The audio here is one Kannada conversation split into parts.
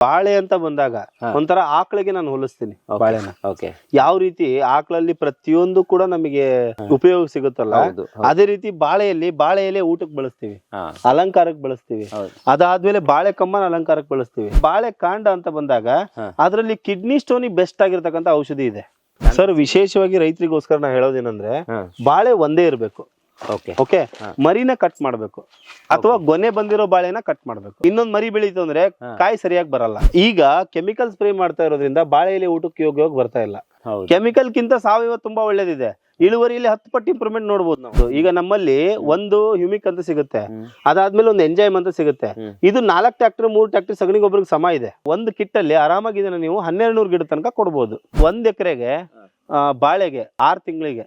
ಬಾಳೆ ಅಂತ ಬಂದಾಗ ಒಂಥರ ಆಕಳಿಗೆ ನಾನು ಹೋಲಿಸ್ತೀನಿ ಬಾಳೆನ. ಯಾವ ರೀತಿ ಆಕಳಲ್ಲಿ ಪ್ರತಿಯೊಂದು ಕೂಡ ನಮಗೆ ಉಪಯೋಗ ಸಿಗುತ್ತಲ್ಲ, ಅದೇ ರೀತಿ ಬಾಳೆ ಎಲೆ ಊಟಕ್ಕೆ ಬಳಸ್ತೀವಿ, ಅಲಂಕಾರಕ್ಕೆ ಬಳಸ್ತೀವಿ. ಅದಾದ್ಮೇಲೆ ಬಾಳೆ ಕಮ್ಮನ ಅಲಂಕಾರಕ್ಕೆ ಬಳಸ್ತೀವಿ. ಬಾಳೆ ಕಾಂಡ ಅಂತ ಬಂದಾಗ ಅದರಲ್ಲಿ ಕಿಡ್ನಿ ಸ್ಟೋನಿಗೆ ಬೆಸ್ಟ್ ಆಗಿರ್ತಕ್ಕಂಥ ಔಷಧಿ ಇದೆ ಸರ್. ವಿಶೇಷವಾಗಿ ರೈತರಿಗೋಸ್ಕರ ನಾ ಹೇಳೋದೇನಂದ್ರೆ ಬಾಳೆ ಒಂದೇ ಇರಬೇಕು. ಓಕೆ, ಮರಿನ ಕಟ್ ಮಾಡ್ಬೇಕು ಅಥವಾ ಗೊನೆ ಬಂದಿರೋ ಬಾಳೆನ ಕಟ್ ಮಾಡ್ಬೇಕು. ಇನ್ನೊಂದ್ ಮರಿ ಬೆಳೀತು ಅಂದ್ರೆ ಕಾಯಿ ಸರಿಯಾಗಿ ಬರಲ್ಲ. ಈಗ ಕೆಮಿಕಲ್ ಸ್ಪ್ರೇ ಮಾಡ್ತಾ ಇರೋದ್ರಿಂದ ಬಾಳೆ ಎಲೆ ಊಟಕ್ಕೆ ಯೋಗ್ಯವಾಗಿ ಬರ್ತಾ ಇಲ್ಲ. ಕೆಮಿಕಲ್ ಕಿಂತ ಸಾವಯವ ತುಂಬಾ ಒಳ್ಳೇದಿದೆ. ಇಳುವರಿಯಲ್ಲಿ 10 ಪಟ್ಟು ಇಂಪ್ರೂವ್ಮೆಂಟ್ ನೋಡಬಹುದು ನಾವು. ಈಗ ನಮ್ಮಲ್ಲಿ ಒಂದು ಹ್ಯೂಮಿಕ್ ಅಂತ ಸಿಗುತ್ತೆ, ಅದಾದ್ಮೇಲೆ ಒಂದು ಎಂಜೈಮ್ ಅಂತ ಸಿಗುತ್ತೆ. ಇದು 4 ಟ್ರ್ಯಾಕ್ಟರ್ 3 ಟ್ರ್ಯಾಕ್ಟರ್ ಸಗಣಿ ಗೊಬ್ಬರಿಗೆ ಸಮ ಇದೆ. ಒಂದು ಕಿಟ್ ಅಲ್ಲಿ ಆರಾಮಾಗಿ ಇದನ್ನ ನೀವು 1200 ಗಿಡ ತನಕ ಕೊಡ್ಬೋದು. 1 ಎಕರೆಗೆ ಬಾಳೆಗೆ 6 ತಿಂಗಳಿಗೆ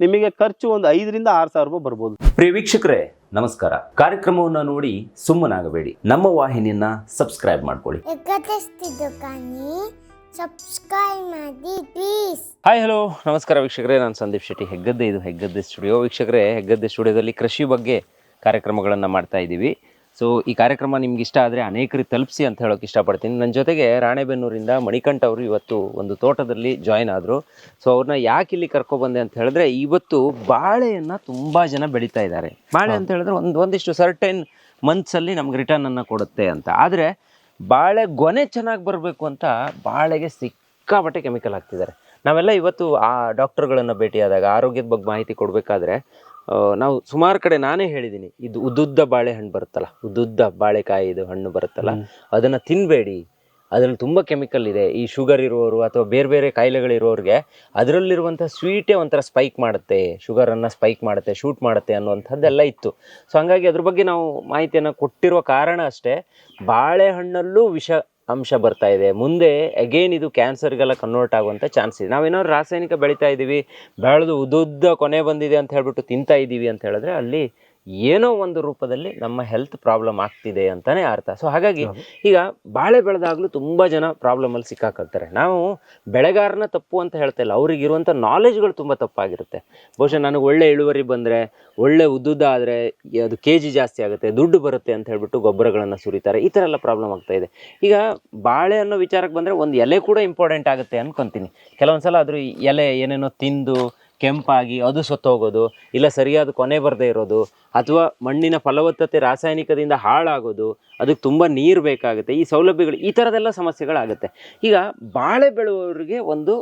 ನಿಮಗೆ ಖರ್ಚು ಒಂದು 5 ರಿಂದ 6 ಸಾವಿರ ರೂಪಾಯಿ ಬರ್ಬೋದು. ಪ್ರಿಯ ವೀಕ್ಷಕರೇ ನಮಸ್ಕಾರ. ಕಾರ್ಯಕ್ರಮವನ್ನ ನೋಡಿ ಸುಮ್ಮನಾಗಬೇಡಿ, ನಮ್ಮ ವಾಹಿನಿಯನ್ನ ಸಬ್ಸ್ಕ್ರೈಬ್ ಮಾಡ್ಕೊಳ್ಳಿ. ಹಾಯ್ ಹಲೋ ನಮಸ್ಕಾರ ವೀಕ್ಷಕರೇ, ನಾನು ಸಂದೀಪ್ ಶೆಟ್ಟಿ, ಹೆಗ್ಗದ್ದೆ. ಇದು ಹೆಗ್ಗದ್ದೆ ಸ್ಟುಡಿಯೋ. ವೀಕ್ಷಕರೇ, ಹೆಗ್ಗದ್ದೆ ಸ್ಟುಡಿಯೋದಲ್ಲಿ ಕೃಷಿ ಬಗ್ಗೆ ಕಾರ್ಯಕ್ರಮಗಳನ್ನು ಮಾಡ್ತಾ ಇದ್ದೀವಿ. ಸೊ ಈ ಕಾರ್ಯಕ್ರಮ ನಿಮ್ಗೆ ಇಷ್ಟ ಆದರೆ ಅನೇಕರಿಗೆ ತಲುಪಿಸಿ ಅಂತ ಹೇಳೋಕೆ ಇಷ್ಟಪಡ್ತೀನಿ. ನನ್ನ ಜೊತೆಗೆ ರಾಣೆಬೆನ್ನೂರಿಂದ ಮಣಿಕಂಠ ಅವರು ಇವತ್ತು ಒಂದು ತೋಟದಲ್ಲಿ ಜಾಯ್ನ್ ಆದರು. ಸೊ ಅವ್ರನ್ನ ಯಾಕೆ ಇಲ್ಲಿ ಕರ್ಕೊಬಂದೆ ಅಂತ ಹೇಳಿದ್ರೆ, ಇವತ್ತು ಬಾಳೆಯನ್ನು ತುಂಬ ಜನ ಬೆಳೀತಾ ಇದ್ದಾರೆ. ಬಾಳೆ ಅಂತ ಹೇಳಿದ್ರೆ ಒಂದಿಷ್ಟು ಸರ್ಟೈನ್ ಮಂತ್ಸಲ್ಲಿ ನಮ್ಗೆ ರಿಟರ್ನನ್ನು ಕೊಡುತ್ತೆ ಅಂತ. ಆದರೆ ಬಾಳೆ ಗೊನೆ ಚೆನ್ನಾಗಿ ಬರಬೇಕು ಅಂತ ಬಾಳೆಗೆ ಸಿಕ್ಕಾಪಟ್ಟೆ ಕೆಮಿಕಲ್ ಹಾಕ್ತಿದ್ದಾರೆ. ನಾವೆಲ್ಲ ಇವತ್ತು ಆ ಡಾಕ್ಟರ್ಗಳನ್ನು ಭೇಟಿಯಾದಾಗ ಆರೋಗ್ಯದ ಬಗ್ಗೆ ಮಾಹಿತಿ ಕೊಡಬೇಕಾದ್ರೆ ನಾವು ಸುಮಾರು ಕಡೆ ನಾನೇ ಹೇಳಿದ್ದೀನಿ, ಇದು ಉದ್ದುದ್ದ ಬಾಳೆಹಣ್ಣು ಬರುತ್ತಲ್ಲ, ಉದ್ದುದ್ದ ಬಾಳೆಕಾಯಿ ಇದು ಹಣ್ಣು ಬರುತ್ತಲ್ಲ, ಅದನ್ನು ತಿನ್ನಬೇಡಿ, ಅದರಲ್ಲಿ ತುಂಬ ಕೆಮಿಕಲ್ ಇದೆ. ಈ ಶುಗರ್ ಇರುವವರು ಅಥವಾ ಬೇರೆ ಬೇರೆ ಕಾಯಿಲೆಗಳಿರೋರಿಗೆ ಅದರಲ್ಲಿರುವಂಥ ಸ್ವೀಟೇ ಒಂಥರ ಸ್ಪೈಕ್ ಮಾಡುತ್ತೆ, ಶುಗರನ್ನು ಸ್ಪೈಕ್ ಮಾಡುತ್ತೆ, ಶೂಟ್ ಮಾಡುತ್ತೆ ಅನ್ನುವಂಥದ್ದೆಲ್ಲ ಇತ್ತು. ಸೊ ಹಂಗಾಗಿ ಅದ್ರ ಬಗ್ಗೆ ನಾವು ಮಾಹಿತಿಯನ್ನು ಕೊಟ್ಟಿರುವ ಕಾರಣ ಅಷ್ಟೇ, ಬಾಳೆಹಣ್ಣಲ್ಲೂ ವಿಷ ಅಂಶ ಬರ್ತಾ ಇದೆ. ಮುಂದೆ ಅಗೇನ್ ಇದು ಕ್ಯಾನ್ಸರ್ಗೆಲ್ಲ ಕನ್ವರ್ಟ್ ಆಗುವಂಥ ಚಾನ್ಸ್ ಇದೆ. ನಾವೇನಾದ್ರು ರಾಸಾಯನಿಕ ಬೆಳೀತಾ ಇದ್ದೀವಿ, ಬೆಳೆದು ಉದ್ದುದ್ದ ಕೊನೆ ಬಂದಿದೆ ಅಂತ ಹೇಳ್ಬಿಟ್ಟು ತಿಂತಾ ಇದ್ದೀವಿ ಅಂತ ಹೇಳಿದ್ರೆ ಅಲ್ಲಿ ಏನೋ ಒಂದು ರೂಪದಲ್ಲಿ ನಮ್ಮ ಹೆಲ್ತ್ ಪ್ರಾಬ್ಲಮ್ ಆಗ್ತಿದೆ ಅಂತಲೇ ಅರ್ಥ. ಸೊ ಹಾಗಾಗಿ ಈಗ ಬಾಳೆ ಬೆಳೆದಾಗಲೂ ತುಂಬ ಜನ ಪ್ರಾಬ್ಲಮಲ್ಲಿ ಸಿಕ್ಕಾಕೊಳ್ತಾರೆ. ನಾವು ಬೆಳೆಗಾರನ ತಪ್ಪು ಅಂತ ಹೇಳ್ತಾ ಇಲ್ಲ, ಅವ್ರಿಗಿರುವಂಥ ನಾಲೆಜ್ಗಳು ತುಂಬ ತಪ್ಪಾಗಿರುತ್ತೆ. ಬಹುಶಃ ನನಗೆ ಒಳ್ಳೆ ಇಳುವರಿ ಬಂದರೆ, ಒಳ್ಳೆ ಉದ್ದುದ್ದ ಆದರೆ ಅದು KG ಜಾಸ್ತಿ ಆಗುತ್ತೆ, ದುಡ್ಡು ಬರುತ್ತೆ ಅಂತ ಹೇಳ್ಬಿಟ್ಟು ಗೊಬ್ಬರಗಳನ್ನು ಸುರಿತಾರೆ. ಈ ಥರ ಎಲ್ಲ ಪ್ರಾಬ್ಲಮ್ ಆಗ್ತಾ ಇದೆ. ಈಗ ಬಾಳೆ ಅನ್ನೋ ವಿಚಾರಕ್ಕೆ ಬಂದರೆ ಒಂದು ಎಲೆ ಕೂಡ ಇಂಪಾರ್ಟೆಂಟ್ ಆಗುತ್ತೆ ಅನ್ಕೊತೀನಿ. ಕೆಲವೊಂದು ಸಲ ಅದ್ರ ಎಲೆ ಏನೇನೋ ತಿಂದು ಕೆಂಪಾಗಿ ಅದು ಸತ್ತೋಗೋದು, ಇಲ್ಲ ಸರಿಯಾದ ಕೊನೆ ಬರದೇ ಇರೋದು, ಅಥವಾ ಮಣ್ಣಿನ ಫಲವತ್ತತೆ ರಾಸಾಯನಿಕದಿಂದ ಹಾಳಾಗೋದು, ಅದಕ್ಕೆ ತುಂಬ ನೀರು ಬೇಕಾಗುತ್ತೆ, ಈ ಸೌಲಭ್ಯಗಳು, ಈ ಥರದೆಲ್ಲ ಸಮಸ್ಯೆಗಳಾಗುತ್ತೆ. ಈಗ ಬಾಳೆ ಬೆಳೆಯುವವರಿಗೆ ಒಂದು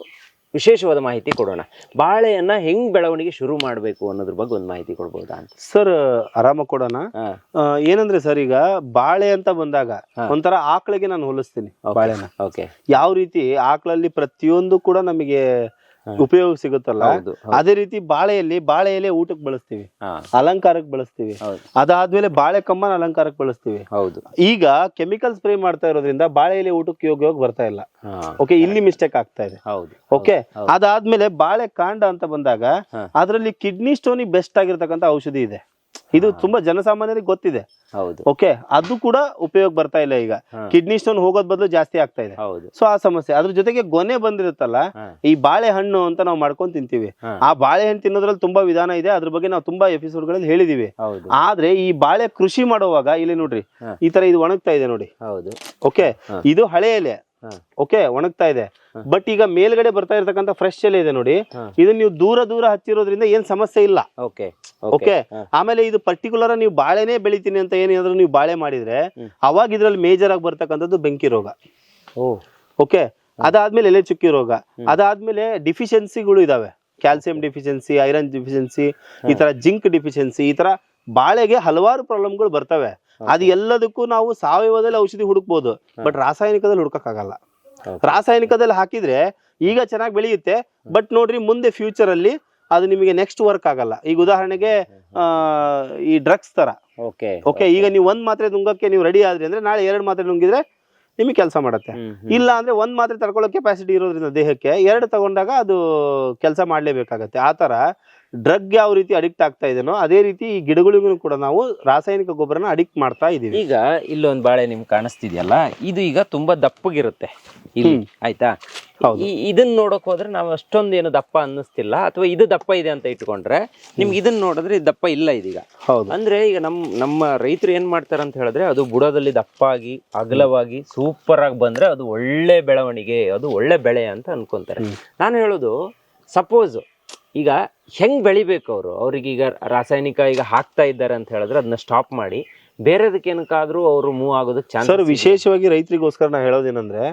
ವಿಶೇಷವಾದ ಮಾಹಿತಿ ಕೊಡೋಣ. ಬಾಳೆಯನ್ನ ಹೆಂಗ್ ಬೆಳವಣಿಗೆ ಶುರು ಮಾಡಬೇಕು ಅನ್ನೋದ್ರ ಬಗ್ಗೆ ಒಂದು ಮಾಹಿತಿ ಕೊಡ್ಬೋದಾ ಅಂತ ಸರ್? ಆರಾಮ ಕೊಡೋಣ. ಏನಂದ್ರೆ ಸರ್, ಈಗ ಬಾಳೆ ಅಂತ ಬಂದಾಗ ಒಂಥರ ಆಕಳಿಗೆ ನಾನು ಹೋಲಿಸ್ತೀನಿ ಬಾಳೆನ. ಯಾವ ರೀತಿ ಆಕಳಲ್ಲಿ ಪ್ರತಿಯೊಂದು ಕೂಡ ನಮಗೆ ಉಪಯೋಗ ಸಿಗುತ್ತಲ್ಲ, ಅದೇ ರೀತಿ ಬಾಳೆ ಎಲೆ ಊಟಕ್ಕೆ ಬಳಸ್ತೀವಿ, ಅಲಂಕಾರಕ್ಕೆ ಬಳಸ್ತೀವಿ. ಅದಾದ್ಮೇಲೆ ಬಾಳೆ ಕಮ್ಮನ ಅಲಂಕಾರಕ್ಕೆ ಬಳಸ್ತೀವಿ. ಈಗ ಕೆಮಿಕಲ್ ಸ್ಪ್ರೇ ಮಾಡ್ತಾ ಇರೋದ್ರಿಂದ ಬಾಳೆ ಎಲೆ ಊಟಕ್ಕೆ ಯೋಗ್ಯವಾಗಿ ಬರ್ತಾ ಇಲ್ಲ. ಓಕೆ, ಇಲ್ಲಿ ಮಿಸ್ಟೇಕ್ ಆಗ್ತಾ ಇದೆ. ಓಕೆ, ಅದಾದ್ಮೇಲೆ ಬಾಳೆ ಕಾಂಡ ಅಂತ ಬಂದಾಗ ಅದರಲ್ಲಿ ಕಿಡ್ನಿ ಸ್ಟೋನಿಗೆ ಬೆಸ್ಟ್ ಆಗಿರ್ತಕ್ಕಂಥ ಔಷಧಿ ಇದೆ. ಇದು ತುಂಬಾ ಜನಸಾಮಾನ್ಯರಿಗೆ ಗೊತ್ತಿದೆ. ಓಕೆ, ಅದು ಕೂಡ ಉಪಯೋಗ ಬರ್ತಾ ಇಲ್ಲ. ಈಗ ಕಿಡ್ನಿ ಸ್ಟೋನ್ ಹೋಗೋದ್ ಬದಲು ಜಾಸ್ತಿ ಆಗ್ತಾ ಇದೆ. ಸೊ ಆ ಸಮಸ್ಯೆ. ಅದ್ರ ಜೊತೆಗೆ ಗೊನೆ ಬಂದಿರುತ್ತಲ್ಲ, ಈ ಬಾಳೆಹಣ್ಣು ಅಂತ ನಾವು ಮಾಡ್ಕೊಂಡು ತಿಂತೀವಿ. ಆ ಬಾಳೆಹಣ್ಣು ತಿನ್ನೋದ್ರಲ್ಲಿ ತುಂಬಾ ವಿಧಾನ ಇದೆ, ಅದ್ರ ಬಗ್ಗೆ ನಾವು ತುಂಬಾ ಎಪಿಸೋಡ್ ಗಳಲ್ಲಿ ಹೇಳಿದೀವಿ. ಆದ್ರೆ ಈ ಬಾಳೆ ಕೃಷಿ ಮಾಡುವಾಗ ಇಲ್ಲಿ ನೋಡ್ರಿ, ಈ ತರ ಇದು ಒಣಗ್ತಾ ಇದೆ ನೋಡಿ. ಓಕೆ, ಇದು ಹಳೆ ಎಲೆ. ಓಕೆ, ಒಣಗ್ತಾ ಇದೆ. ಬಟ್ ಈಗ ಮೇಲ್ಗಡೆ ಬರ್ತಾ ಇರ್ತಕ್ಕಂಥ ಫ್ರೆಶ್ ಎಲೆ ಇದೆ ನೋಡಿ, ಇದನ್ನ ನೀವು ದೂರ ಹಚ್ಚಿರೋದ್ರಿಂದ ಏನ್ ಸಮಸ್ಯೆ ಇಲ್ಲ. ಓಕೆ, ಆಮೇಲೆ ಇದು ಪರ್ಟಿಕ್ಯುಲರ್ ನೀವು ಬಾಳೆನೇ ಬೆಳಿತೀನಿ ಅಂತ ಏನಾದ್ರು ನೀವು ಬಾಳೆ ಮಾಡಿದ್ರೆ ಅವಾಗ ಇದ್ರಲ್ಲಿ ಮೇಜರ್ ಆಗಿ ಬರ್ತಕ್ಕಂಥದ್ದು ಬೆಂಕಿ ರೋಗ. ಓಕೆ, ಅದಾದ್ಮೇಲೆ ಎಲೆ ಚುಕ್ಕಿ ರೋಗ, ಅದಾದ್ಮೇಲೆ ಡಿಫಿಷಿಯನ್ಸಿಗಳು ಇದಾವೆ. ಕ್ಯಾಲ್ಸಿಯಂ ಡಿಫಿಷಿಯನ್ಸಿ, ಐರನ್ ಡಿಫಿಷಿಯನ್ಸಿ, ಈ ತರ ಜಿಂಕ್ ಡಿಫಿಷಿಯನ್ಸಿ, ಈ ತರ ಬಾಳೆಗೆ ಹಲವಾರು ಪ್ರಾಬ್ಲಮ್ಗಳು ಬರ್ತವೆ. ಅದು ಎಲ್ಲದಕ್ಕೂ ನಾವು ಸಾವಯವದಲ್ಲಿ ಔಷಧಿ ಹುಡುಕ್ಬೋದು, ಬಟ್ ರಾಸಾಯನಿಕದಲ್ಲಿ ಹುಡುಕಕ್ಕಾಗಲ್ಲ. ರಾಸಾಯನಿಕದಲ್ಲಿ ಹಾಕಿದ್ರೆ ಈಗ ಚೆನ್ನಾಗಿ ಬೆಳೆಯುತ್ತೆ, ಬಟ್ ನೋಡ್ರಿ ಮುಂದೆ ಫ್ಯೂಚರ್ ಅಲ್ಲಿ ಅದು ನಿಮಗೆ ನೆಕ್ಸ್ಟ್ ವರ್ಕ್ ಆಗಲ್ಲ. ಈಗ ಉದಾಹರಣೆಗೆ ಈ ಡ್ರಗ್ಸ್ ತರ. ಓಕೆ, ಈಗ ನೀವು 1 ಮಾತ್ರೆ ನುಂಗಕ್ಕೆ ನೀವು ರೆಡಿ ಆದ್ರಿ ಅಂದ್ರೆ ನಾಳೆ 2 ಮಾತ್ರೆ ನುಂಗಿದ್ರೆ ನಿಮಗೆ ಕೆಲಸ ಮಾಡುತ್ತೆ. ಇಲ್ಲ ಅಂದ್ರೆ 1 ಮಾತ್ರೆ ತಡ್ಕೊಳ್ಳೋ ಕೆಪಾಸಿಟಿ ಇರೋದ್ರಿಂದ ದೇಹಕ್ಕೆ 2 ತಗೊಂಡಾಗ ಅದು ಕೆಲಸ ಮಾಡ್ಲೇಬೇಕಾಗತ್ತೆ. ಆ ತರ ಡ್ರಗ್ ಯಾವ ರೀತಿ ಅಡಿಕ್ಟ್ ಆಗ್ತಾ ಇದೆನೋ ಅದೇ ರೀತಿ ಈ ಗಿಡಗಳಿಗೂ ಕೂಡ ನಾವು ರಾಸಾಯನಿಕ ಗೊಬ್ಬರನ ಅಡಿಕ್ಟ್ ಮಾಡ್ತಾ ಇದೀವಿ. ಈಗ ಇಲ್ಲೊಂದು ಬಾಳೆ ನಿಮ್ಗೆ ಕಾಣಿಸ್ತಿದ್ಯಲ್ಲ, ಇದು ಈಗ ತುಂಬಾ ದಪ್ಪಗಿರುತ್ತೆ ಇಲ್ಲಿ, ಆಯ್ತಾ? ಇದನ್ನ ನೋಡಕ್ ಹೋದ್ರೆ ನಾವು ಅಷ್ಟೊಂದು ಏನು ದಪ್ಪ ಅನ್ನಿಸ್ತಿಲ್ಲ, ಅಥವಾ ಇದು ದಪ್ಪ ಇದೆ ಅಂತ ಇಟ್ಕೊಂಡ್ರೆ ನಿಮ್ಗೆ ಇದನ್ನ ನೋಡಿದ್ರೆ ಇದು ದಪ್ಪ ಇಲ್ಲ ಇದೀಗ. ಅಂದ್ರೆ ಈಗ ನಮ್ಮ ರೈತರು ಏನ್ ಮಾಡ್ತಾರೆ ಅಂತ ಹೇಳಿದ್ರೆ, ಅದು ಬುಡದಲ್ಲಿ ದಪ್ಪಾಗಿ ಅಗಲವಾಗಿ ಸೂಪರ್ ಆಗಿ ಬಂದ್ರೆ ಅದು ಒಳ್ಳೆ ಬೆಳವಣಿಗೆ, ಅದು ಒಳ್ಳೆ ಬೆಳೆ ಅಂತ ಅನ್ಕೊಂತಾರೆ. ನಾನು ಹೇಳೋದು, ಸಪೋಸ್ ಈಗ ಹೆಂಗ್ ಬೆಳಿಬೇಕು ಅವ್ರಿಗೆ ಈಗ ರಾಸಾಯನಿಕ ಈಗ ಹಾಕ್ತಾ ಇದ್ದಾರೆ ಅಂತ ಹೇಳಿದ್ರೆ ಅದನ್ನ ಸ್ಟಾಪ್ ಮಾಡಿ ಬೇರೆದಕ್ಕೇನಕ್ಕಾದ್ರೂ ಅವರು ಮೂವ್ ಆಗೋದಕ್ಕೆ ಚಾನ್ಸ್. ಸರ್, ವಿಶೇಷವಾಗಿ ರೈತರಿಗೋಸ್ಕರ ನಾ ಹೇಳೋದೇನಂದ್ರೆ,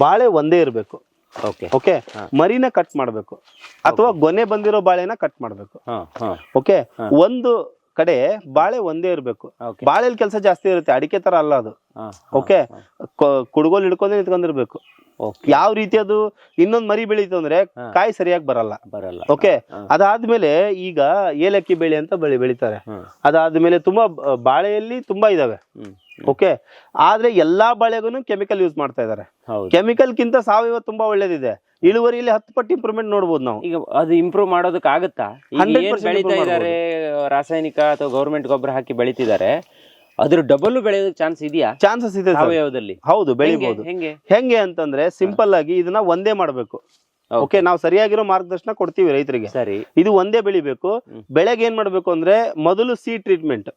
ಬಾಳೆ ಒಂದೇ ಇರ್ಬೇಕು. ಓಕೆ, ಮರಿನ ಕಟ್ ಮಾಡ್ಬೇಕು ಅಥವಾ ಗೊನೆ ಬಂದಿರೋ ಬಾಳೆನ ಕಟ್ ಮಾಡ್ಬೇಕು. ಓಕೆ, ಒಂದು ಕಡೆ ಬಾಳೆ ಒಂದೇ ಇರ್ಬೇಕು. ಬಾಳೆಲಿ ಕೆಲಸ ಜಾಸ್ತಿ ಇರುತ್ತೆ, ಅಡಿಕೆ ತರ ಅಲ್ಲ ಅದು. ಓಕೆ, ಕುಡ್ಗೋಲ್ ಹಿಡ್ಕೊಂಡೇ ನಿಂತ್ಕೊಂಡಿರ್ಬೇಕು. ಯಾವ ರೀತಿ ಅದು ಇನ್ನೊಂದ್ ಮರಿ ಬೆಳೀತು ಅಂದ್ರೆ ಕಾಯಿ ಸರಿಯಾಗಿ ಬರಲ್ಲ. ಓಕೆ, ಅದಾದ್ಮೇಲೆ ಈಗ ಏಲಕ್ಕಿ ಬೆಳೆ ಅಂತ ಬೆಳಿತಾರೆ. ಅದಾದ್ಮೇಲೆ ತುಂಬಾ ಬಾಳೆಯಲ್ಲಿ ತುಂಬಾ ಇದಾವೆ. ಓಕೆ, ಆದ್ರೆ ಎಲ್ಲಾ ಬಾಳೆಗೂ ಕೆಮಿಕಲ್ ಯೂಸ್ ಮಾಡ್ತಾ ಇದಾರೆ. ಕೆಮಿಕಲ್ ಕಿಂತ ಸಾವಯವ ತುಂಬಾ ಒಳ್ಳೇದಿದೆ. ಇಳುವರಿಯಲ್ಲಿ 10 ಪಟ್ಟು ಇಂಪ್ರೂವ್ಮೆಂಟ್ ನೋಡಬಹುದು ನಾವು. ಈಗ ಅದು ಇಂಪ್ರೂವ್ ಮಾಡೋದಕ್ಕೆ ಆಗುತ್ತಾ? 100% ಬೆಳೀತಾ ಇದಾರೆ, ರಾಸಾಯನಿಕ ಅಥವಾ ಗವರ್ಮೆಂಟ್ ಗೊಬ್ಬರ ಹಾಕಿ ಬೆಳೀತಿದ್ದಾರೆ, ಅದ್ರ ಡಬಲ್ ಬೆಳೆಯೋದಕ್ಕೆ ಚಾನ್ಸ್ ಇದೆಯಾ? ಚಾನ್ಸಸ್ ಇದೆ ಸಾವಯವದಲ್ಲಿ. ಹೌದು, ಬೆಳಿಬಹುದು. ಹೆಂಗೆ ಅಂತಂದ್ರೆ ಸಿಂಪಲ್ ಆಗಿ ಇದನ್ನ ಒಂದೇ ಮಾಡ್ಬೇಕು. ಓಕೆ, ನಾವು ಸರಿಯಾಗಿರೋ ಮಾರ್ಗದರ್ಶನ ಕೊಡ್ತೀವಿ ರೈತರಿಗೆ. ಸರಿ, ಇದು ಒಂದೇ ಬೆಳಿಬೇಕು. ಬೆಳೆಗೆ ಏನ್ ಮಾಡ್ಬೇಕು ಅಂದ್ರೆ, ಮೊದಲು ಸೀಡ್ ಟ್ರೀಟ್ಮೆಂಟ್.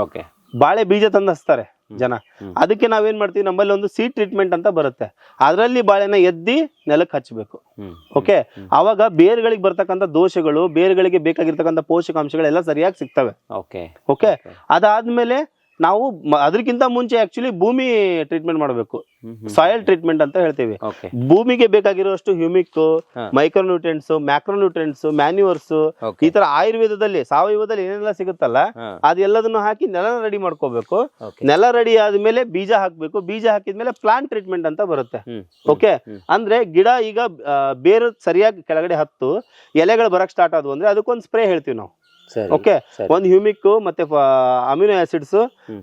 ಓಕೆ, ಬಾಳೆ ಬೀಜ ತಂದು ಹಚ್ತಾರೆ ಜನ. ಅದಕ್ಕೆ ನಾವೇನ್ ಮಾಡ್ತೀವಿ, ನಮ್ಮಲ್ಲಿ ಒಂದು ಸೀಡ್ ಟ್ರೀಟ್ಮೆಂಟ್ ಅಂತ ಬರುತ್ತೆ. ಅದರಲ್ಲಿ ಬಾಳೆನ ಎದ್ದಿ ನೆಲಕ್ಕೆ ಹಚ್ಚಬೇಕು. ಓಕೆ, ಅವಾಗ ಬೇರ್ಗಳಿಗೆ ಬರ್ತಕ್ಕಂಥ ದೋಷಗಳು, ಬೇರ್ಗಳಿಗೆ ಬೇಕಾಗಿರ್ತಕ್ಕಂಥ ಪೋಷಕಾಂಶಗಳೆಲ್ಲ ಸರಿಯಾಗಿ ಸಿಗ್ತವೆ. ಓಕೆ, ಅದಾದ್ಮೇಲೆ ನಾವು ಅದಕ್ಕಿಂತ ಮುಂಚೆ ಆಕ್ಚುಲಿ ಭೂಮಿ ಟ್ರೀಟ್ಮೆಂಟ್ ಮಾಡಬೇಕು. ಸಾಯಿಲ್ ಟ್ರೀಟ್ಮೆಂಟ್ ಅಂತ ಹೇಳ್ತೀವಿ. ಭೂಮಿಗೆ ಬೇಕಾಗಿರುವಷ್ಟು ಹ್ಯೂಮಿಕ್, ಮೈಕ್ರೋನ್ಯೂಟ್ರಿಯೆಂಟ್ಸ್, ಮ್ಯಾಕ್ರೋನ್ಯೂಟ್ರಿಯೆಂಟ್ಸ್, ಮ್ಯಾನ್ಯೂರ್ಸ್, ಈ ತರ ಆಯುರ್ವೇದದಲ್ಲಿ ಸಾವಯವದಲ್ಲಿ ಏನೆಲ್ಲ ಸಿಗುತ್ತಲ್ಲ ಅದೆಲ್ಲದನ್ನು ಹಾಕಿ ನೆಲ ರೆಡಿ ಮಾಡ್ಕೋಬೇಕು. ನೆಲ ರೆಡಿ ಆದ್ಮೇಲೆ ಬೀಜ ಹಾಕ್ಬೇಕು. ಬೀಜ ಹಾಕಿದ್ಮೇಲೆ ಪ್ಲಾಂಟ್ ಟ್ರೀಟ್ಮೆಂಟ್ ಅಂತ ಬರುತ್ತೆ. ಓಕೆ, ಅಂದ್ರೆ ಗಿಡ ಈಗ ಬೇರೆ ಸರಿಯಾಗಿ ಕೆಳಗಡೆ ಹತ್ತು ಎಲೆಗಳು ಬರಕ್ ಸ್ಟಾರ್ಟ್ ಆದ್ವು ಅಂದ್ರೆ ಅದಕ್ಕೊಂದು ಸ್ಪ್ರೇ ಹೇಳ್ತೀವಿ ನಾವು. ಓಕೆ, ಒಂದು ಹ್ಯೂಮಿಕ್ ಮತ್ತೆ ಅಮಿನೋ ಆಸಿಡ್ಸ್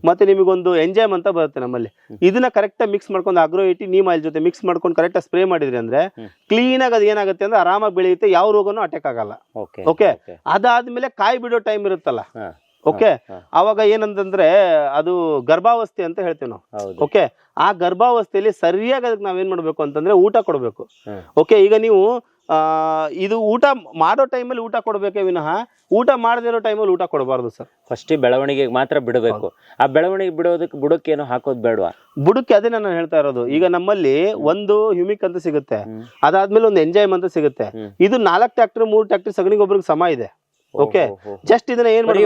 ಮತ್ತೆ ನಿಮಗೊಂದು ಎಂಜೈಮ್ ಅಂತ ಬರುತ್ತೆ ನಮ್ಮಲ್ಲಿ. ಇದನ್ನ ಕರೆಕ್ಟ್ ಮಿಕ್ಸ್ ಮಾಡ್ಕೊಂಡು ಅಗ್ರೋ-80 ನೀಮ್ ಆಯಿಲ್ ಜೊತೆ ಮಿಕ್ಸ್ ಮಾಡ್ಕೊಂಡು ಕರೆಕ್ಟ್ ಸ್ಪ್ರೇ ಮಾಡಿದ್ರಿ ಅಂದ್ರೆ ಕ್ಲೀನ್ ಆಗಿ ಅದು ಏನಾಗುತ್ತೆ ಅಂದ್ರೆ ಆರಾಮಾಗಿ ಬೆಳೆಯುತ್ತೆ, ಯಾವ ರೋಗನೂ ಅಟ್ಯಾಕ್ ಆಗಲ್ಲ. ಓಕೆ, ಅದಾದ್ಮೇಲೆ ಕಾಯಿ ಬಿಡೋ ಟೈಮ್ ಇರುತ್ತಲ್ಲ. ಓಕೆ, ಅವಾಗ ಏನಂತಂದ್ರೆ ಅದು ಗರ್ಭಾವಸ್ಥೆ ಅಂತ ಹೇಳ್ತೀವಿ ನಾವು. ಓಕೆ, ಆ ಗರ್ಭಾವಸ್ಥೆಯಲ್ಲಿ ಸರಿಯಾಗಿ ಅದಕ್ಕೆ ನಾವೇನ್ ಮಾಡ್ಬೇಕು ಅಂತಂದ್ರೆ ಊಟ ಕೊಡ್ಬೇಕು. ಓಕೆ, ಈಗ ನೀವು ಇದು ಊಟ ಮಾಡೋ ಟೈಮಲ್ಲಿ ಊಟ ಕೊಡ್ಬೇಕೆ ವಿನಃ ಊಟ ಮಾಡದೇ ಇರೋ ಟೈಮಲ್ಲಿ ಊಟ ಕೊಡಬಾರ್ದು ಸರ್. ಫಸ್ಟ್ ಬೆಳವಣಿಗೆಗೆ ಮಾತ್ರ ಬಿಡಬೇಕು. ಆ ಬೆಳವಣಿಗೆ ಬಿಡೋದಕ್ಕೆ ಬುಡಕ್ಕೆ ಏನೋ ಹಾಕೋದು ಬೇಡವಾ? ಬುಡಕ್ಕೆ ಅದೇ ನಾನು ಹೇಳ್ತಾ ಇರೋದು. ಈಗ ನಮ್ಮಲ್ಲಿ ಒಂದು ಹ್ಯೂಮಿಕ್ ಅಂತ ಸಿಗುತ್ತೆ, ಅದಾದ್ಮೇಲೆ ಒಂದು ಎಂಜೈಮ್ ಅಂತ ಸಿಗುತ್ತೆ. ಇದು 4 ಟ್ರ್ಯಾಕ್ಟರ್ 3 ಟ್ರ್ಯಾಕ್ಟರ್ ಸಗಣಿ ಗೊಬ್ಬರಕ್ಕೆ ಸಮ ಇದೆ. ಓಕೆ, ಜಸ್ಟ್ ಇದನ್ನ ಏನ್ ಮಾಡಿ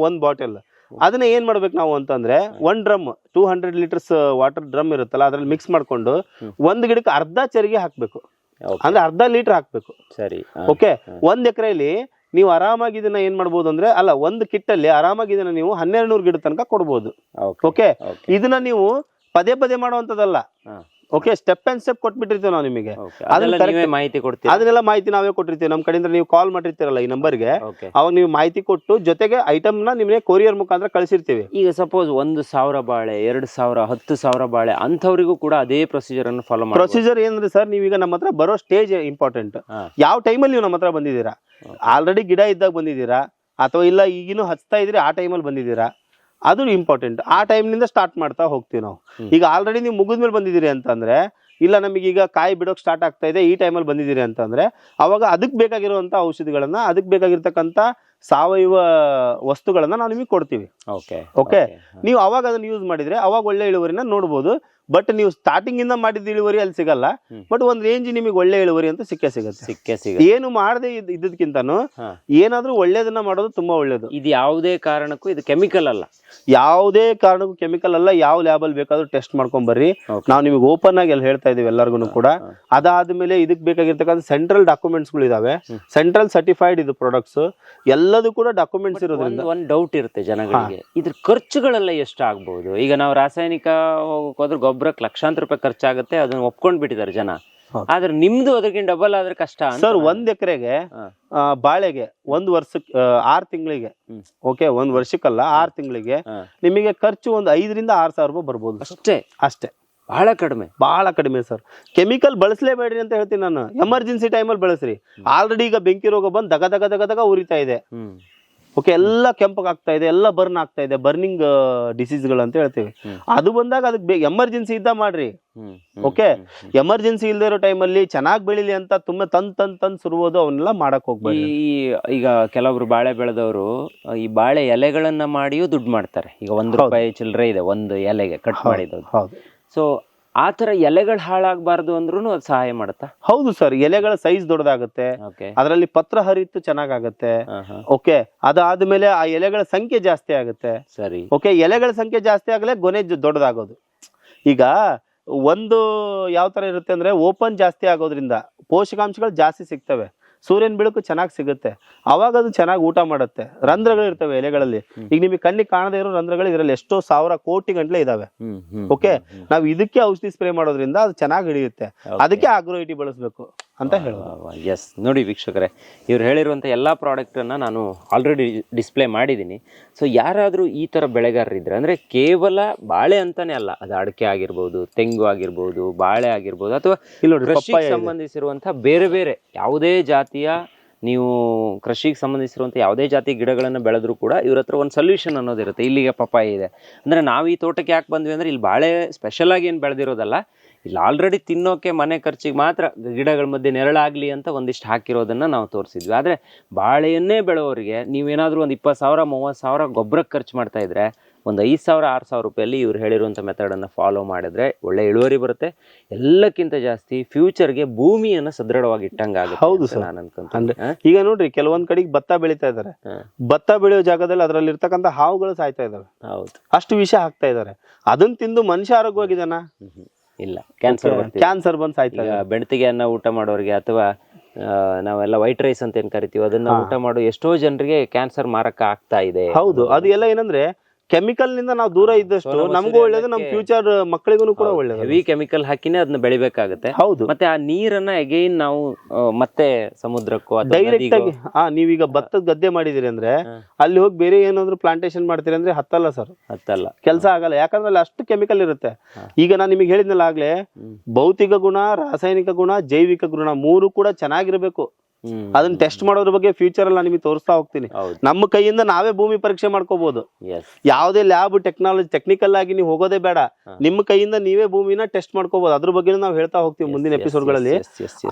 ಒಂದ್ ಬಾಟಲ್ ಅದನ್ನ ಏನ್ ಮಾಡ್ಬೇಕು ನಾವು ಅಂತಂದ್ರೆ, 1 ಡ್ರಮ್ 200 ಲೀಟರ್ಸ್ ವಾಟರ್ ಡ್ರಮ್ ಇರುತ್ತಲ್ಲ ಅದ್ರಲ್ಲಿ ಮಿಕ್ಸ್ ಮಾಡ್ಕೊಂಡು ಒಂದ್ ಗಿಡಕ್ಕೆ ಅರ್ಧ ಚರಿಗೆ ಹಾಕ್ಬೇಕು. ಅಂದ್ರೆ ಅರ್ಧ ಲೀಟರ್ ಹಾಕ್ಬೇಕು. ಸರಿ, ಓಕೆ, 1 ಎಕರೆಯಲ್ಲಿ ನೀವು ಆರಾಮಾಗಿ ಇದನ್ನ ಏನ್ ಮಾಡ್ಬೋದು ಅಂದ್ರೆ, ಅಲ್ಲ, ಒಂದು ಕಿಟ್ಟಲ್ಲಿ ಆರಾಮಾಗಿ ಇದನ್ನ ನೀವು 1200 ಗಿಡ ತನಕ ಕೊಡ್ಬೋದು. ಓಕೆ, ಇದನ್ನ ನೀವು ಪದೇ ಪದೇ ಮಾಡುವಂತದಲ್ಲ. ಓಕೆ, ಸ್ಟೆಪ್ ಅಂಡ್ ಸ್ಟೆಪ್ ಕೊಟ್ಬಿಟ್ಟಿರ್ತೀವಿ ನಾವು ನಿಮಗೆ. ಅದನ್ನೆಲ್ಲ ಮಾಹಿತಿ ನಾವೇ ಕೊಟ್ಟಿರ್ತೀವಿ. ನಮ್ ಕಡೆಯಿಂದ ನೀವು ಕಾಲ್ ಮಾಡಿರ್ತೀರಲ್ಲ ಈ ನಂಬರ್ಗೆ, ಅವಾಗ ನೀವು ಮಾಹಿತಿ ಕೊಟ್ಟು ಜೊತೆಗೆ ಐಟಮ್ ನ ನಿಮಗೆ ಕೊರಿಯರ್ ಮುಖಾಂತರ ಕಳಿಸಿರ್ತೀವಿ. ಈಗ ಸಪೋಸ್ 1,000 ಬಾಳೆ, 2,000, 10,000 ಬಾಳೆ ಅಂಥವ್ರಿಗೂ ಕೂಡ ಅದೇ ಪ್ರೊಸೀಜರ್ ಅನ್ನು ಫಾಲೋ ಮಾಡಿ. ಪ್ರೊಸೀಜರ್ ಏನಂದ್ರೆ ಸರ್, ನೀವೀಗ ನಮ್ಮ ಹತ್ರ ಬರೋ ಸ್ಟೇಜ್ ಇಂಪಾರ್ಟೆಂಟ್. ಯಾವ ಟೈಮಲ್ಲಿ ನೀವು ನಮ್ಮ ಹತ್ರ ಬಂದಿದ್ದೀರಾ, ಆಲ್ರೆಡಿ ಗಿಡ ಇದ್ದಾಗ ಬಂದಿದ್ದೀರಾ ಅಥವಾ ಇಲ್ಲ ಈಗಿನೂ ಹಚ್ತಾ ಇದ್ರಿ ಆ ಟೈಮಲ್ಲಿ ಬಂದಿದ್ದೀರಾ, ಅದು ಇಂಪಾರ್ಟೆಂಟ್. ಆ ಟೈಮ್ನಿಂದ ಸ್ಟಾರ್ಟ್ ಮಾಡ್ತಾ ಹೋಗ್ತೀವಿ ನಾವು. ಈಗ ಆಲ್ರೆಡಿ ನೀವು ಮುಗಿದ್ಮೇಲೆ ಬಂದಿದ್ದೀರಿ ಅಂತಂದ್ರೆ, ಇಲ್ಲ ನಮಗೀಗ ಕಾಯಿ ಬಿಡೋಕೆ ಸ್ಟಾರ್ಟ್ ಆಗ್ತಾ ಇದೆ ಈ ಟೈಮಲ್ಲಿ ಬಂದಿದ್ದೀರಿ ಅಂತಂದ್ರೆ, ಅವಾಗ ಅದಕ್ಕೆ ಬೇಕಾಗಿರುವಂತ ಔಷಧಿಗಳನ್ನ, ಅದಕ್ಕೆ ಬೇಕಾಗಿರ್ತಕ್ಕಂಥ ಸಾವಯವ ವಸ್ತುಗಳನ್ನ ನಾವು ನಿಮಗೆ ಕೊಡ್ತೀವಿ. ಓಕೆ, ನೀವು ಅವಾಗ ಅದನ್ನ ಯೂಸ್ ಮಾಡಿದ್ರೆ ಅವಾಗ ಒಳ್ಳೆ ಇಳುವರಿನ ನೋಡ್ಬೋದು. ಬಟ್ ನೀವು ಸ್ಟಾರ್ಟಿಂಗ್ ಇಂದ ಮಾಡಿದ ಇಳುವರಿ ಅಲ್ಲಿ ಸಿಗಲ್ಲ. ಬಟ್ ಒಂದ್ ರೇಂಜ್ ನಿಮಗೆ ಒಳ್ಳೆ ಇಳುವರಿ ಅಂತ ಸಿಕ್ಕೇ ಸಿಗುತ್ತೆ. ಏನು ಮಾಡದೆ ಇದ್ದಕ್ಕಿಂತಾನು ಏನಾದ್ರೂ ಒಳ್ಳೇದನ್ನ ಮಾಡೋದು ತುಂಬಾ ಒಳ್ಳೇದು. ಇದು ಯಾವುದೇ ಕಾರಣಕ್ಕೂ ಇದು ಕೆಮಿಕಲ್ ಅಲ್ಲ. ಯಾವುದೇ ಕಾರಣಕ್ಕೂ ಕೆಮಿಕಲ್ ಅಲ್ಲ. ಯಾವ ಲ್ಯಾಬಲ್ಲಿ ಬೇಕಾದ್ರೂ ಟೆಸ್ಟ್ ಮಾಡ್ಕೊಂಡ್ ಬರ್ರಿ. ನಾವು ನಿಮಗೆ ಓಪನ್ ಆಗಿ ಎಲ್ಲ ಹೇಳ್ತಾ ಇದೀವಿ ಎಲ್ಲರಿಗೂ ಕೂಡ. ಅದಾದ್ಮೇಲೆ ಇದಕ್ಕೆ ಬೇಕಾಗಿರ್ತಕ್ಕಂಥ ಸೆಂಟ್ರಲ್ ಡಾಕ್ಯುಮೆಂಟ್ಸ್ ಗಳು ಇದಾವೆ. ಸೆಂಟ್ರಲ್ ಸರ್ಟಿಫೈಡ್ ಇದು ಪ್ರಾಡಕ್ಟ್ಸ್ ಎಲ್ಲದೂ ಕೂಡ ಡಾಕ್ಯುಮೆಂಟ್ಸ್ ಇರೋದ್ರಿಂದ. ಒಂದ್ ಡೌಟ್ ಇರುತ್ತೆ ಜನಗಳಿಗೆ, ಇದ್ರ ಖರ್ಚುಗಳೆಲ್ಲ ಎಷ್ಟು ಆಗ್ಬಹುದು? ಈಗ ನಾವು ರಾಸಾಯನಿಕ ಹೋದ್ರೆ ಗೊಬ್ಬರಕ್ಕೆ ಲಕ್ಷಾಂತರ ರೂಪಾಯಿ ಖರ್ಚಾಗುತ್ತೆ, ಅದನ್ನ ಒಪ್ಕೊಂಡ್ ಬಿಟ್ಟಿದ್ದಾರೆ ಜನ. ಆದ್ರೆ ನಿಮ್ದು ಅದಕ್ಕಿಂತ ಡಬಲ್ ಆದ್ರೆ ಕಷ್ಟ ಸರ್. 1 ಎಕರೆಗೆ ಬಾಳೆಗೆ 1 ವರ್ಷಕ್ಕೆ 6 ತಿಂಗಳಿಗೆ, ಓಕೆ, 1 ವರ್ಷಕ್ಕಲ್ಲ 6 ತಿಂಗಳಿಗೆ ನಿಮಗೆ ಖರ್ಚು ಒಂದು 5,000 ರಿಂದ 6,000 ರೂಪಾಯಿ ಬರ್ಬೋದು. ಅಷ್ಟೇ. ಬಹಳ ಕಡಿಮೆ ಸರ್. ಕೆಮಿಕಲ್ ಬಳಸಲೇಬೇಡ್ರಿ ಅಂತ ಹೇಳ್ತೀನಿ ನಾನು. ಎಮರ್ಜೆನ್ಸಿ ಟೈಮಲ್ಲಿ ಬಳಸ್ರಿ. ಆಲ್ರೆಡಿ ಈಗ ಬೆಂಕಿ ರೋಗ ಬಂದು ದಗ ದಗ ದಗ ದಗ ಉರಿತಾ ಇದೆ. ಓಕೆ, ಎಲ್ಲ ಕೆಂಪಗಾಗ್ತಾ ಇದೆ, ಎಲ್ಲ ಬರ್ನ್ ಆಗ್ತಾ ಇದೆ, ಬರ್ನಿಂಗ್ ಡಿಸೀಸ್ಗಳು ಅಂತ ಹೇಳ್ತೀವಿ. ಅದು ಬಂದಾಗ ಅದಕ್ಕೆ ಎಮರ್ಜೆನ್ಸಿ ಇದ್ದ ಮಾಡ್ರಿ. ಓಕೆ, ಎಮರ್ಜೆನ್ಸಿ ಇಲ್ದೇ ಇರೋ ಟೈಮಲ್ಲಿ ಚೆನ್ನಾಗಿ ಬೆಳಿಲಿ ಅಂತ ತುಂಬಾ ತಂದ್ ಸುರುವುದು ಅವನ್ನೆಲ್ಲ ಮಾಡಕ್ ಹೋಗ್ಬೇಡಿ. ಈಗ ಕೆಲವರು ಬಾಳೆ ಬೆಳೆದವರು ಈ ಬಾಳೆ ಎಲೆಗಳನ್ನ ಮಾಡಿಯೂ ದುಡ್ಡು ಮಾಡ್ತಾರೆ. ಈಗ ₹1 ಚಿಲ್ಲರೆ ಇದೆ ಒಂದು ಎಲೆಗೆ ಕಟ್ ಮಾಡಿದ್ದು. ಹೌದು. ಸೊ ಆ ತರ ಎಲೆಗಳು ಹಾಳಾಗಬಾರ್ದು ಅಂದ್ರೂ ಅದು ಸಹಾಯ ಮಾಡುತ್ತಾ? ಹೌದು ಸರ್, ಎಲೆಗಳ ಸೈಜ್ ದೊಡ್ಡದಾಗುತ್ತೆ, ಅದರಲ್ಲಿ ಪತ್ರ ಹರಿತ್ತು ಚೆನ್ನಾಗಾಗತ್ತೆ. ಓಕೆ, ಅದಾದ್ಮೇಲೆ ಆ ಎಲೆಗಳ ಸಂಖ್ಯೆ ಜಾಸ್ತಿ ಆಗುತ್ತೆ. ಸರಿ. ಓಕೆ, ಎಲೆಗಳ ಸಂಖ್ಯೆ ಜಾಸ್ತಿ ಆಗಲೇ ಗೊನೆ ದೊಡ್ಡದಾಗೋದು. ಈಗ ಒಂದು ಯಾವ ತರ ಇರುತ್ತೆ ಅಂದ್ರೆ ಓಪನ್ ಜಾಸ್ತಿ ಆಗೋದ್ರಿಂದ ಪೋಷಕಾಂಶಗಳು ಜಾಸ್ತಿ ಸಿಗ್ತವೆ, ಸೂರ್ಯನ ಬೆಳಕು ಚೆನ್ನಾಗಿ ಸಿಗುತ್ತೆ, ಅವಾಗ ಅದು ಚೆನ್ನಾಗಿ ಊಟ ಮಾಡುತ್ತೆ. ರಂಧ್ರಗಳು ಇರ್ತವೆ ಎಲೆಗಳಲ್ಲಿ. ಈಗ ನಿಮಗೆ ಕಣ್ಣಿಗೆ ಕಾಣದೇ ಇರೋ ರಂಧ್ರಗಳು ಇದರಲ್ಲಿ ಎಷ್ಟೋ 1000 ಕೋಟಿ ಗಂಟ್ಲೆ ಇದಾವೆ. ಓಕೆ, ನಾವು ಇದಕ್ಕೆ ಔಷಧಿ ಸ್ಪ್ರೇ ಮಾಡೋದ್ರಿಂದ ಅದು ಚೆನ್ನಾಗಿ ಹಿಡಿಯುತ್ತೆ. ಅದಕ್ಕೆ ಆಗ್ರೋ-ಐಟಿ ಬಳಸಬೇಕು ಅಂತ ಹೇಳೋದು. ಎಸ್, ನೋಡಿ ವೀಕ್ಷಕರೇ, ಇವ್ರು ಹೇಳಿರುವಂಥ ಎಲ್ಲ ಪ್ರಾಡಕ್ಟನ್ನು ನಾನು ಆಲ್ರೆಡಿ ಡಿಸ್ಪ್ಲೇ ಮಾಡಿದ್ದೀನಿ. ಸೊ ಯಾರಾದರೂ ಈ ಥರ ಬೆಳೆಗಾರರಿದ್ರೆ, ಅಂದರೆ ಕೇವಲ ಬಾಳೆ ಅಂತಾನೆ ಅಲ್ಲ, ಅದು ಅಡಿಕೆ ಆಗಿರ್ಬೋದು, ತೆಂಗು ಆಗಿರ್ಬೋದು, ಬಾಳೆ ಆಗಿರ್ಬೋದು, ಅಥವಾ ಕೃಷಿಗೆ ಸಂಬಂಧಿಸಿರುವಂಥ ಬೇರೆ ಬೇರೆ ಯಾವುದೇ ಜಾತಿಯ ನೀವು ಕೃಷಿಗೆ ಸಂಬಂಧಿಸಿರುವಂಥ ಯಾವುದೇ ಜಾತಿ ಗಿಡಗಳನ್ನು ಬೆಳೆದ್ರೂ ಕೂಡ ಇವ್ರ ಹತ್ರ ಒಂದು ಸೊಲ್ಯೂಷನ್ ಅನ್ನೋದಿರುತ್ತೆ. ಇಲ್ಲಿಗೆ ಪಪ್ಪಾಯ ಇದೆ ಅಂದರೆ ನಾವು ಈ ತೋಟಕ್ಕೆ ಯಾಕೆ ಬಂದ್ವಿ ಅಂದರೆ ಇಲ್ಲಿ ಬಾಳೆ ಸ್ಪೆಷಲ್ ಆಗಿ ಏನು ಬೆಳೆದಿರೋದಲ್ಲ, ಇಲ್ಲಿ ಆಲ್ರೆಡಿ ತಿನ್ನೋಕೆ ಮನೆ ಖರ್ಚಿಗೆ ಮಾತ್ರ ಗಿಡಗಳ ಮಧ್ಯೆ ನೆರಳಾಗಲಿ ಅಂತ ಒಂದಿಷ್ಟು ಹಾಕಿರೋದನ್ನು ನಾವು ತೋರಿಸಿದ್ವಿ. ಆದರೆ ಬಾಳೆಯನ್ನೇ ಬೆಳೆಯೋರಿಗೆ ನೀವೇನಾದರೂ ಒಂದು 20,000 30,000 ಗೊಬ್ಬರಕ್ಕೆ ಖರ್ಚು ಮಾಡ್ತಾ ಇದ್ರೆ ಒಂದು 5,000 6,000 ರೂಪಾಯಲ್ಲಿ ಇವ್ರು ಹೇಳಿರುವಂಥ ಮೆಥಡನ್ನು ಫಾಲೋ ಮಾಡಿದ್ರೆ ಒಳ್ಳೆ ಇಳುವರಿ ಬರುತ್ತೆ. ಎಲ್ಲಕ್ಕಿಂತ ಜಾಸ್ತಿ ಫ್ಯೂಚರ್ಗೆ ಭೂಮಿಯನ್ನು ಸದೃಢವಾಗಿ ಇಟ್ಟಂಗಾಗುತ್ತೆ. ಹೌದು ಸರ್, ನಾನು ಅನ್ಕೊಂತೀನಿ. ಈಗ ನೋಡ್ರಿ, ಕೆಲವೊಂದ್ ಕಡೆಗೆ ಭತ್ತ ಬೆಳೀತಾ ಇದಾರೆ, ಭತ್ತ ಬೆಳೆಯೋ ಜಾಗದಲ್ಲಿ ಅದರಲ್ಲಿ ಇರ್ತಕ್ಕಂಥ ಹಾವುಗಳು ಸಾಯ್ತಾ ಇದಾವೆ. ಹೌದು, ಅಷ್ಟು ವಿಷ ಹಾಕ್ತಾ ಇದಾರೆ. ಅದನ್ನ ತಿಂದು ಮನುಷ್ಯ ಆರೋಗ್ಯವಾಗಿದಾನ? ಇಲ್ಲ, ಕ್ಯಾನ್ಸರ್ ಬಂದು ಸಾಯ್ತಾ ಇದೆ. ಬೆಣ್ತಿಗೆ ಅನ್ನ ಊಟ ಮಾಡೋರಿಗೆ ಅಥವಾ ನಾವೆಲ್ಲ ವೈಟ್ ರೈಸ್ ಅಂತ ಏನ್ ಕರಿತೀವಿ ಅದನ್ನ ಊಟ ಮಾಡೋ ಎಷ್ಟೋ ಜನರಿಗೆ ಕ್ಯಾನ್ಸರ್ ಮಾರಕ ಆಗ್ತಾ ಇದೆ. ಹೌದು, ಅದು ಎಲ್ಲ ಏನಂದ್ರೆ ಕೆಮಿಕಲ್ ನಿಂದ ನಾವು ದೂರ ಇದ್ದಷ್ಟು ನಮಗೂ ಒಳ್ಳೇದು, ನಮ್ಮ ಫ್ಯೂಚರ್ ಮಕ್ಕಳಿಗೂ ಕೂಡ ಒಳ್ಳೇದು. ಹೆವಿ ಕೆಮಿಕಲ್ ಹಾಕಿನೇ ಅದನ್ನ ಬೆಳಿಬೇಕಾಗುತ್ತೆ. ಹೌದು, ಮತ್ತೆ ಆ ನೀರನ್ನ ಅಗೈನ್ ನಾವು ಮತ್ತೆ ಸಮುದ್ರಕ್ಕೂ ಡೈರೆಕ್ಟ್ ಆಗಿ ನೀವೀಗ ಭತ್ತದ ಗದ್ದೆ ಮಾಡಿದಿರಿ ಅಂದ್ರೆ ಅಲ್ಲಿ ಹೋಗಿ ಬೇರೆ ಏನಾದ್ರು ಪ್ಲಾಂಟೇಶನ್ ಮಾಡ್ತೀರಿ ಅಂದ್ರೆ ಹತ್ತಲ್ಲ ಸರ್, ಹತ್ತಲ್ಲ, ಕೆಲಸ ಆಗಲ್ಲ. ಯಾಕಂದ್ರೆ ಅಲ್ಲಿ ಅಷ್ಟು ಕೆಮಿಕಲ್ ಇರುತ್ತೆ. ಈಗ ನಾನು ನಿಮಗೆ ಹೇಳಿದ್ನಲ್ಲ ಆಗ್ಲೇ, ಭೌತಿಕ ಗುಣ, ರಾಸಾಯನಿಕ ಗುಣ, ಜೈವಿಕ ಗುಣ 3 ಕೂಡ ಚೆನ್ನಾಗಿರ್ಬೇಕು. ಅದನ್ನ ಟೆಸ್ಟ್ ಮಾಡೋದ್ರ ಬಗ್ಗೆ ಫ್ಯೂಚರ್ ಅಲ್ಲಿ ನಿಮಗೆ ತೋರಿಸ್ತಾ ಹೋಗ್ತೀನಿ. ನಮ್ಮ ಕೈಯಿಂದ ನಾವೇ ಭೂಮಿ ಪರೀಕ್ಷೆ ಮಾಡ್ಕೋಬಹುದು. ಯಾವುದೇ ಲ್ಯಾಬ್ ಟೆಕ್ನಿಕಲ್ ಆಗಿ ನೀವು ಹೋಗೋದೇ ಬೇಡ, ನಿಮ್ಮ ಕೈಯಿಂದ ನೀವೇ ಭೂಮಿನ ಟೆಸ್ಟ್ ಮಾಡ್ಕೋಬಹುದು. ಅದ್ರ ಬಗ್ಗೆ ನಾವು ಹೇಳ್ತಾ ಹೋಗ್ತೀವಿ ಮುಂದಿನ ಎಪಿಸೋಡ್ ಗಳಲ್ಲಿ.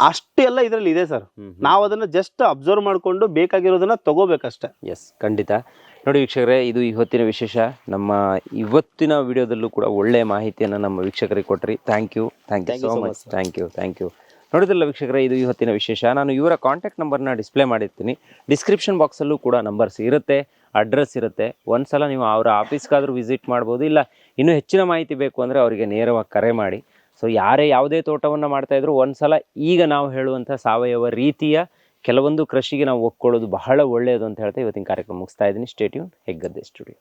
ಅಷ್ಟೆಲ್ಲ ಇದ್ರಲ್ಲಿ ಇದೆ ಸರ್. ನಾವು ಅದನ್ನ ಜಸ್ಟ್ ಅಬ್ಸರ್ವ್ ಮಾಡ್ಕೊಂಡು ಬೇಕಾಗಿರೋದನ್ನ ತಗೋಬೇಕಷ್ಟೇ. ಎಸ್, ಖಂಡಿತ. ನೋಡಿ ವೀಕ್ಷಕರೇ, ಇದು ಇವತ್ತಿನ ವಿಶೇಷ. ನಮ್ಮ ಇವತ್ತಿನ ವಿಡಿಯೋದಲ್ಲೂ ಕೂಡ ಒಳ್ಳೆಯ ಮಾಹಿತಿಯನ್ನು ನಮ್ಮ ವೀಕ್ಷಕರಿಗೆ ಕೊಟ್ರಿ. Thank you so much. Thank you. ನೋಡಿದ್ರಲ್ಲ ವೀಕ್ಷಕರೇ, ಇದು ಇವತ್ತಿನ ವಿಶೇಷ. ನಾನು ಇವರ ಕಾಂಟ್ಯಾಕ್ಟ್ ನಂಬರ್ನ ಡಿಸ್ಪ್ಲೇ ಮಾಡಿರ್ತೀನಿ. ಡಿಸ್ಕ್ರಿಪ್ಷನ್ ಬಾಕ್ಸಲ್ಲೂ ಕೂಡ ನಂಬರ್ಸ್ ಇರುತ್ತೆ, ಅಡ್ರೆಸ್ ಇರುತ್ತೆ. ಒಂದ್ಸಲ ನೀವು ಅವರ ಆಫೀಸ್ಗಾದರೂ ವಿಸಿಟ್ ಮಾಡ್ಬೋದು. ಇಲ್ಲ ಇನ್ನೂ ಹೆಚ್ಚಿನ ಮಾಹಿತಿ ಬೇಕು ಅಂದರೆ ಅವರಿಗೆ ನೇರವಾಗಿ ಕರೆ ಮಾಡಿ. ಸೊ ಯಾರೇ ಯಾವುದೇ ತೋಟವನ್ನು ಮಾಡ್ತಾಯಿದ್ರು ಒಂದ್ಸಲ ಈಗ ನಾವು ಹೇಳುವಂಥ ಸಾವಯವ ರೀತಿಯ ಕೆಲವೊಂದು ಕೃಷಿಗೆ ನಾವು ಒಪ್ಕೊಳ್ಳೋದು ಬಹಳ ಒಳ್ಳೆಯದು ಅಂತ ಹೇಳ್ತಾ ಇವತ್ತಿನ ಕಾರ್ಯಕ್ರಮ ಮುಗಿಸ್ತಾ ಇದ್ದೀನಿ. Stay tune, Heggadde studio.